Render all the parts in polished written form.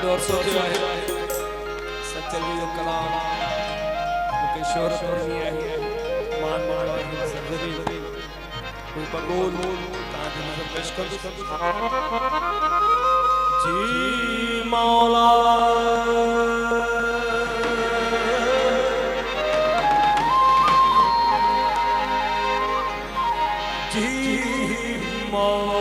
और सोचो है सच्चल जो कलाम मुके शोहरत नहीं है मान मान सरजरी कोई पगोल ताकि नजर पेश कर जी मौला जी मौला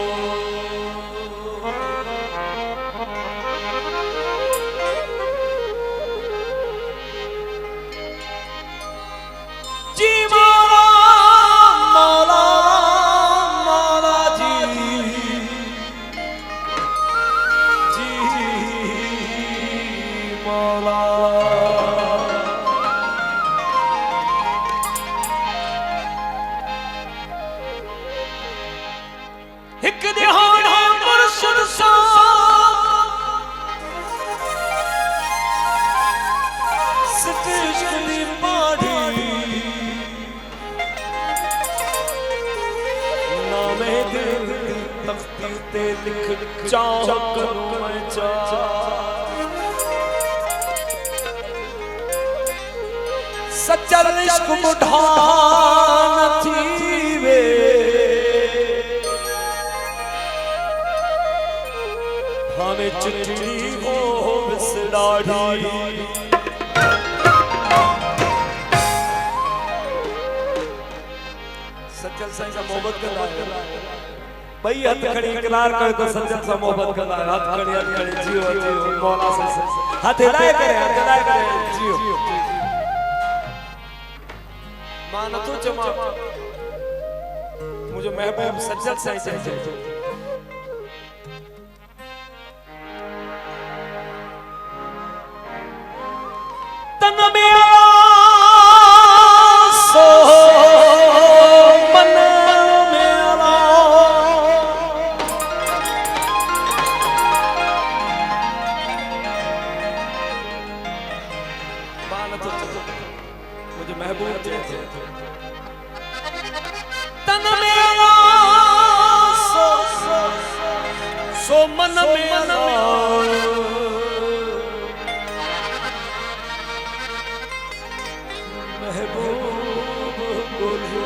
सच्चल इश्क बुढ़ान थी वे भावे चिट्ठी हो बिसड़ाड़ी सच्चल साईं सा मोहब्बत कर भाई हथ खड़ी इकरार कर तो सच्चल सा मोहब्बत कर हथ खड़ी जियो जियो मौला से हथ हिलाए करे जियो मान तो जमा मुझे महबूब सज्जल साईं चाहिए तन में सो मन में आला मान तो मुझे महबूब चाहिए तन मेरा सो मन मेरा महबूब बोलो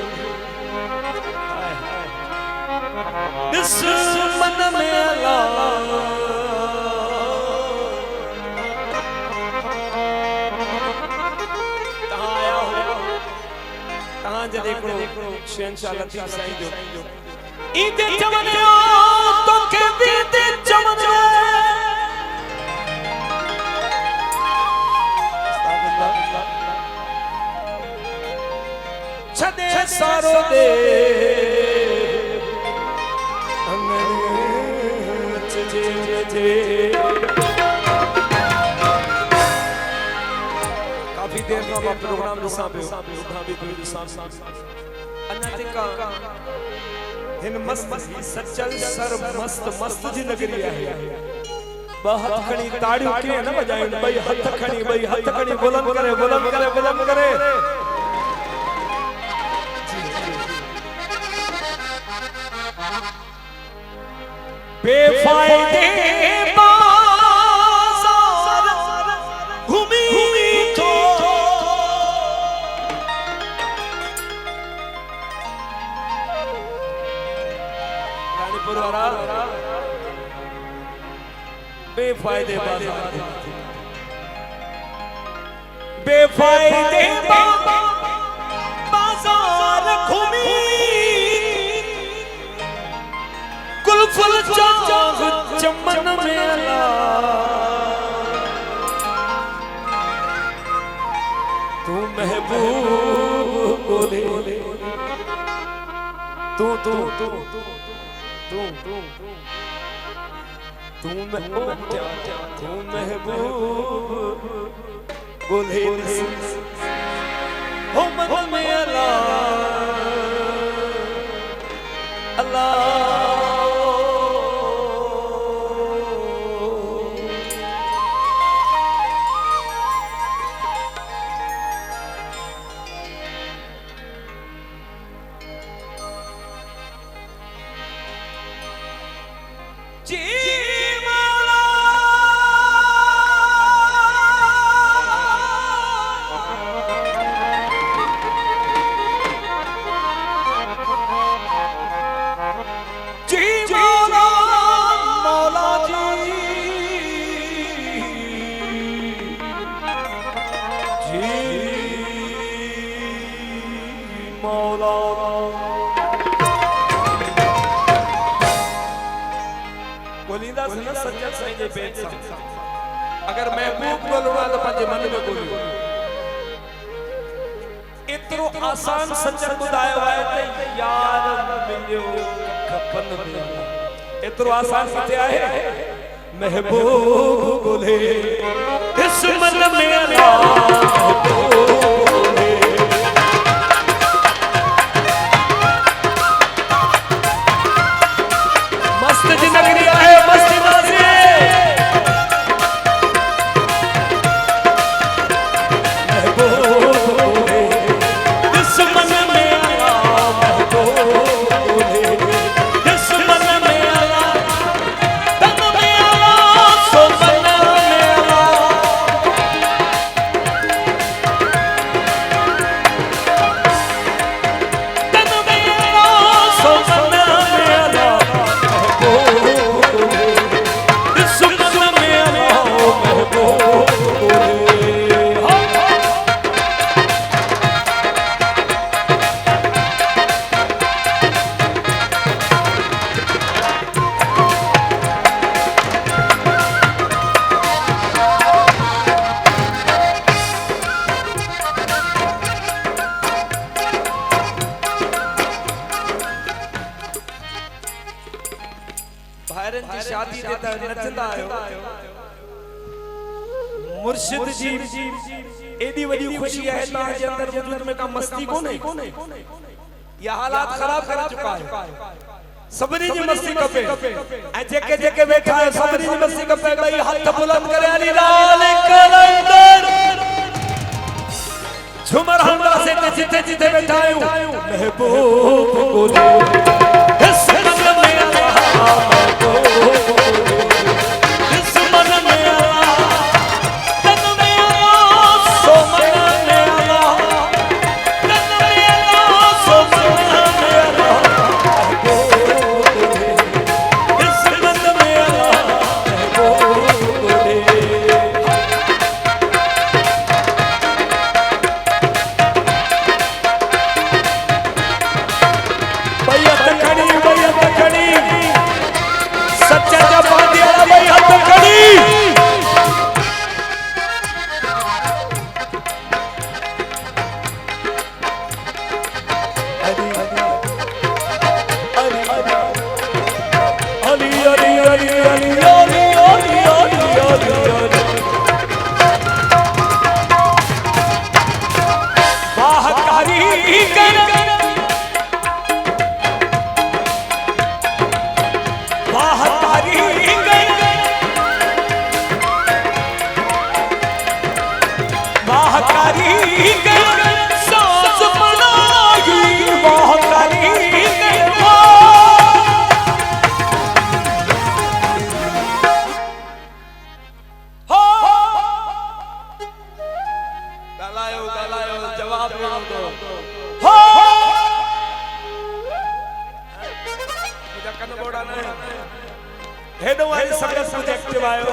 इस मन मेरा देखो शहंशाह लतीफ साईं जो ईदे चमने तो के दीदे चमने छदे सारो दे अंगने जे काफी देर का प्रोग्राम दिसा पे उठा भी कोई दिसा अन्यतिका हिन मस्त सच्चल सर मस्त मस्त जी नगरी है बहुत खणी ताड़ियों के ना बजाए भाई हाथ खणी बुलंद करे बेफायदे बाजार घूमी तो रानीपुर वाला बेफायदे बाजार बाजार घूमी कुलफुल चाग चमन मेला तू महबूब बोले तू महबूब बोले हो मन मेला अल्लाह जी मौला न सच्चा साईं जे पेट सां अगर महबूब ॻोल्हणो तो पंहिंजे मन में ॻोल्हियो एतिरो आसान सच ॿुधायो आहे त यार मिलियो खपन में एतिरो आसान किथे आहे महबूब ॻोल्हे इस मन में मस्त जी नगरी आहे मस्ती नाज़ी शादी देता नचंदा आयो मुर्शिद जी एडी वडी खुशी है ता जे अंदर वजूद में का मस्ती कोने ये हालात खराब कर चुका है सबरी जी मस्ती कपे ए जेके जेके बैठा है सबरी जी मस्ती कपे भाई हाथ बुलंद करे अली लाल कलंदर झुमर हमरा से जिथे जिथे बैठा हूं महबूब को दे इस मन में हेडो वाली संगत प्रोजेक्टिव आयो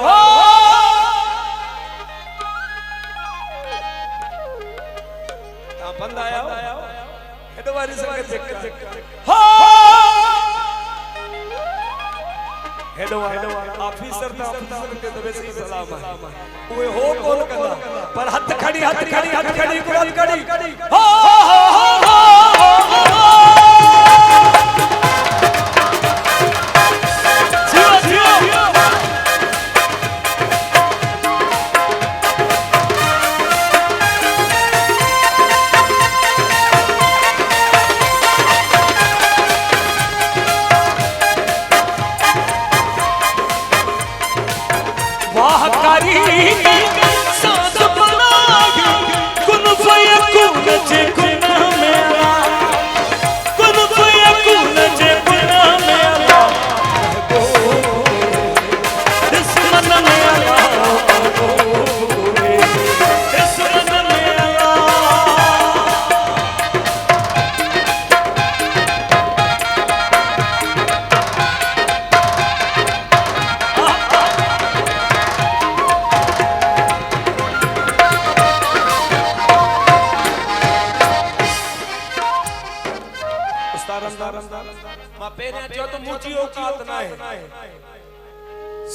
बंद आया हेडो वाली संगत हो हेडो ऑफिसर था ऑफिसर के तो वैसे ही सलाम है वो हो कौन करना पर हाथ खड़ी कुरान खड़ी हो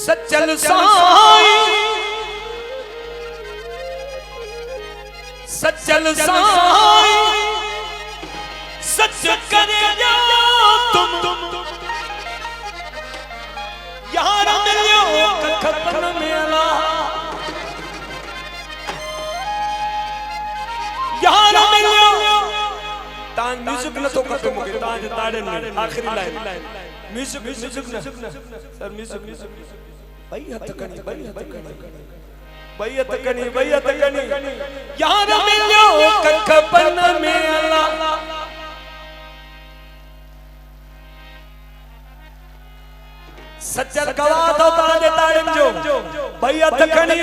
सचल साई सचल साई सच करे तुम यार मिलियो कखपन मेला यार मिलियो तान म्यूजिक न तो करते मुके तान ताड़े में आखिरी लाइन म्यूजिक न सर म्यूजिक भैया तकनी यार मिलियो कखपन मेला सच्चर गवा दो ताजे ताड़म जो भैया तकनी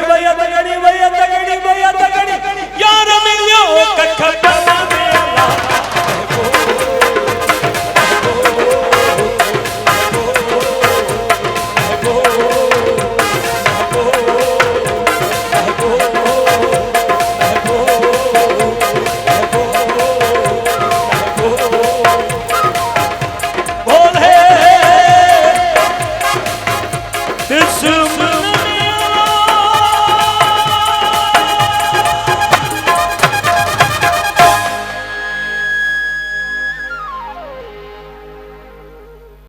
यार मिलियो कखपन मेला